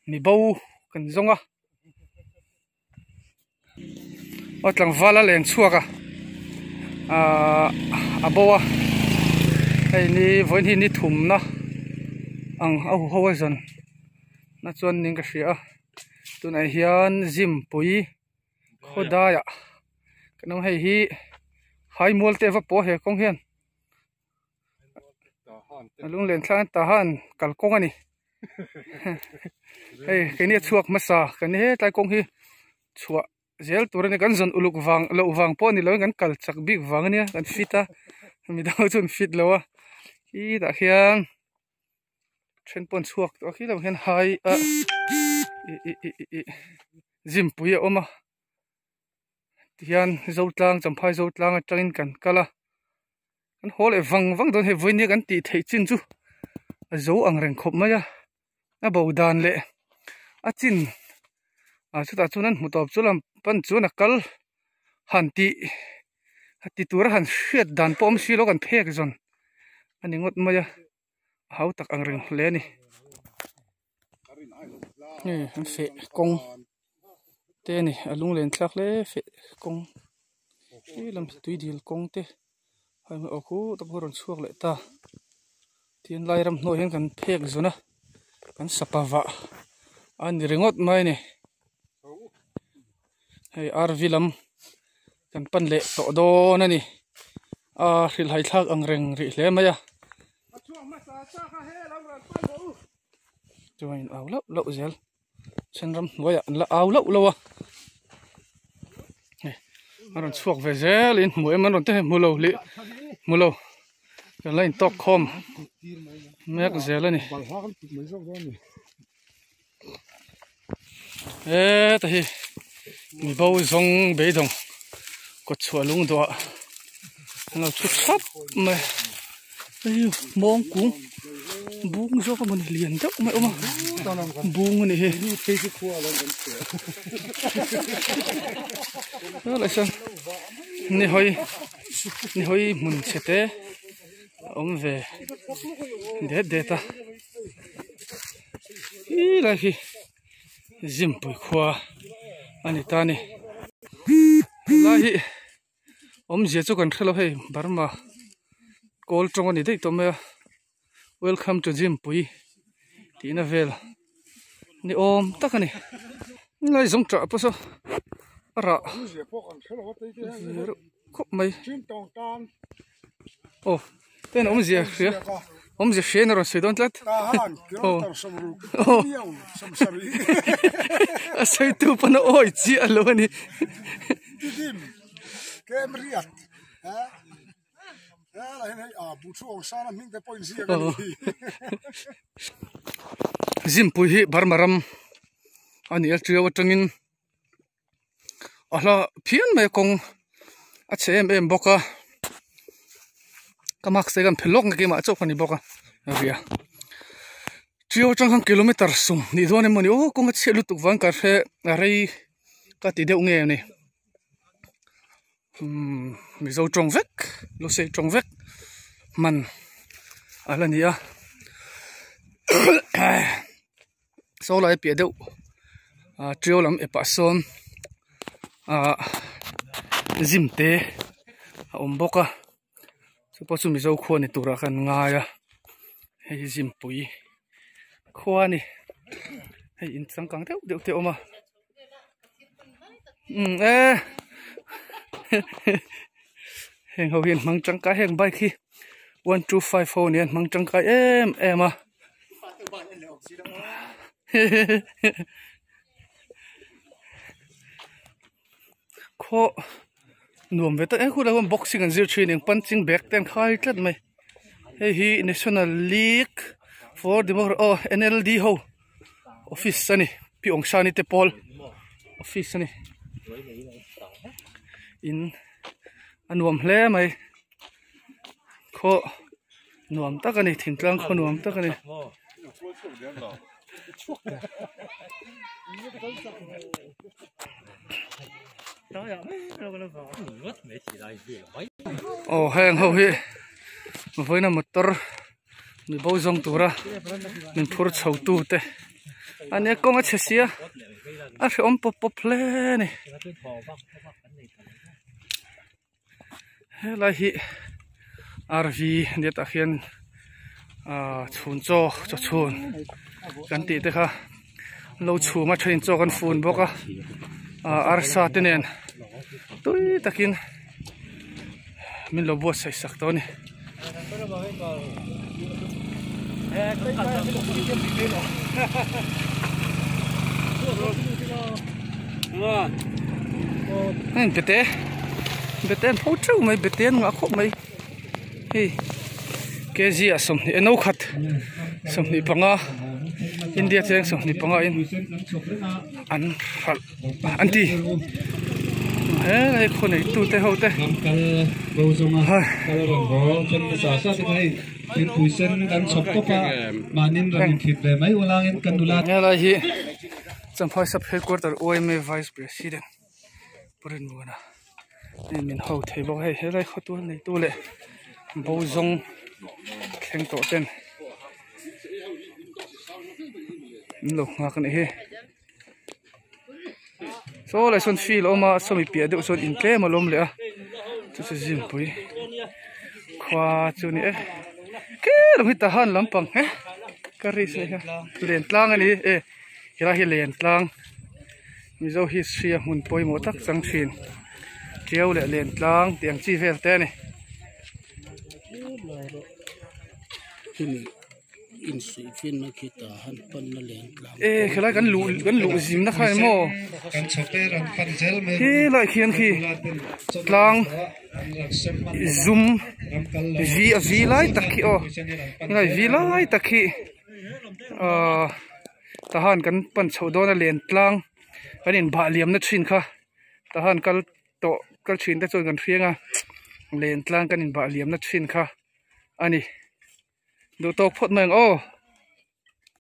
mi bo kan zonga otlang vala leng chuaka a bowa hei ni voin hi ni thum na ang au ho zon na chuan ning ka hria tunai hian gym pui khodaya kanong hei hi hai mol te va po he kong hian alung len thlan ta han kal kong ani hei keni chuak masa kan he tai kong hi chua zel turani kan zon uluk wang lo wang po ni lo kan kal chak big wang ania kan fita mi dau chun fit lowa hi da hian chen pon chuak to khi lo hian hai a gym pui a oma tian zotlang champhai zotlang atangin kan kala an hol e wang don he voinia kan ti thei chin chu a zo ang reng khop maya a bo dan le a chin a chuta chunan mutop chulam pan chuna kal han ti tur han hriat dan pom si lo kan phek zon ani ngot maya hau tak ang reng hle ni an fe kong te ni alung len thlak le fe kong i lam tui dil kong te hai ma okhu tak horon chuak le ta tin lai ram no hian kan phek zona kan sapawa an ringot mai ni hei arvilam kan pan le to do na ni a hril hai thlak ang reng ri hle maya chuain aw lo zel chenram noya an la aw lo wa aron chuak ve zel in moi man ron te mulo kan lain tok khom mek zel ani ta hi mi bo zong be dong ko chua lung do ngau chu chap me ayu mong kung bung zo ka man lian dak mai oma bung ni he la sang ni hoi mun chete om ve de ta i la hi gym pui khwa ani ta ni la hi om je chu kan thelo hei Burma kol tong ani dei to me welcome to gym pui tina vel ni om takani ngai zong tra po so ara khop mai oh ten om je khia om je she na ro se don tlat a sai tu pa na oi chi alo ni kemriat ha gym pui hi barmaram ani al trio tangin ala phian mai kong a chem em boka kamak se gam phelok nge ma chok ani boka ria trio chang hang kilometer sum ni done moni o kong a chelu tuk wang ka he rei ka ti deuh nge ni mi zo trong vek lo se trong vek man ala nia so lai pe deuh trio lam e pa son gym te om boka so chu mi zo kho ni tura kan nga ya hei gym pui khwa ni hei in chang kang deuh te oma heng ho hian mang chang ka heng bike hi 1254 nian mang chang ka em a kho nuam ve ta khu la boxing and zero training punching bag ten khai tlat mai hei hi National League for Democracy NLD ho office ani piong sani te pol office ani in anuam hle mai kho nuam takani thingtlang kho nuam takani hang ho hi voina motor mi bo zong tura min phur chho tu te anh ấy có ngắt xía à phải ôm pop lên này là hi RV để ta khiên chun cho chunกันติแต่ค่ะเราชูมาเทรนจอกันฟูนบอกว่าอาร์ซาติเนนตุ้ยตะกินมินโลบวใส่สักตัวนี่นี่เบเต้พูดจู่ไหมเบเต้งาคุไหมเฮ้ยเกจีอะสมนี่เอ็นโอขัดสมนี่ปังอ่ะอินเดียเจงสมนี่ปังอ่ะอินอันตีเฮ้ยคนไหนตู้เตะหัวเตะเฮ้ยเป็นผู้เส้นกันชกก็ปะมานินรันทิพย์เลยไหมเวลาเงินกันดูแลเนี่ยอะไรฮีจำพอยสับเฮดควอเตอร์ OMA Vice President ปริญญานะนี่มินเขาเทบอกให้อะไรเขาตัวไหนตัวเลยบูซงแข่งโตเต้นลูกมากันเฮ้โซ่เลยส่วนฟีลออกมาสมัยเปียดส่วนอินเกมาล้มเลยอ่ะจะจิมปุยขวาจุนี่เกลมิตาหันลำปังเฮ้กระริสเลยครับเลียนตลางอันนี้เฮลาเฮเลียนตลางมีเจ้าฮิสเซียหุ่นปุยหมดทักสังชินเกี่ยวเลยเลียนตลางเตียงจีเฟลเต้นี่อินสุฟินนักขีตาหันปันนั่นแหละคืออะไรกันลู่ซิมนะครับโม่เลยเขียนขี้กลางซุ่มวีไลตะกี้อ๋อนี่วีไลตะกี้ทหารกันปั่นชาวโดนเลียนกลางกันอินบาเลียมนัดชินค่ะทหารกันโตกันชินแต่จนกันเฟียงอ่ะเลียนกลางกันอินบาเลียมนัดชินค่ะอันนี้ดูตกพดเมืองโอ้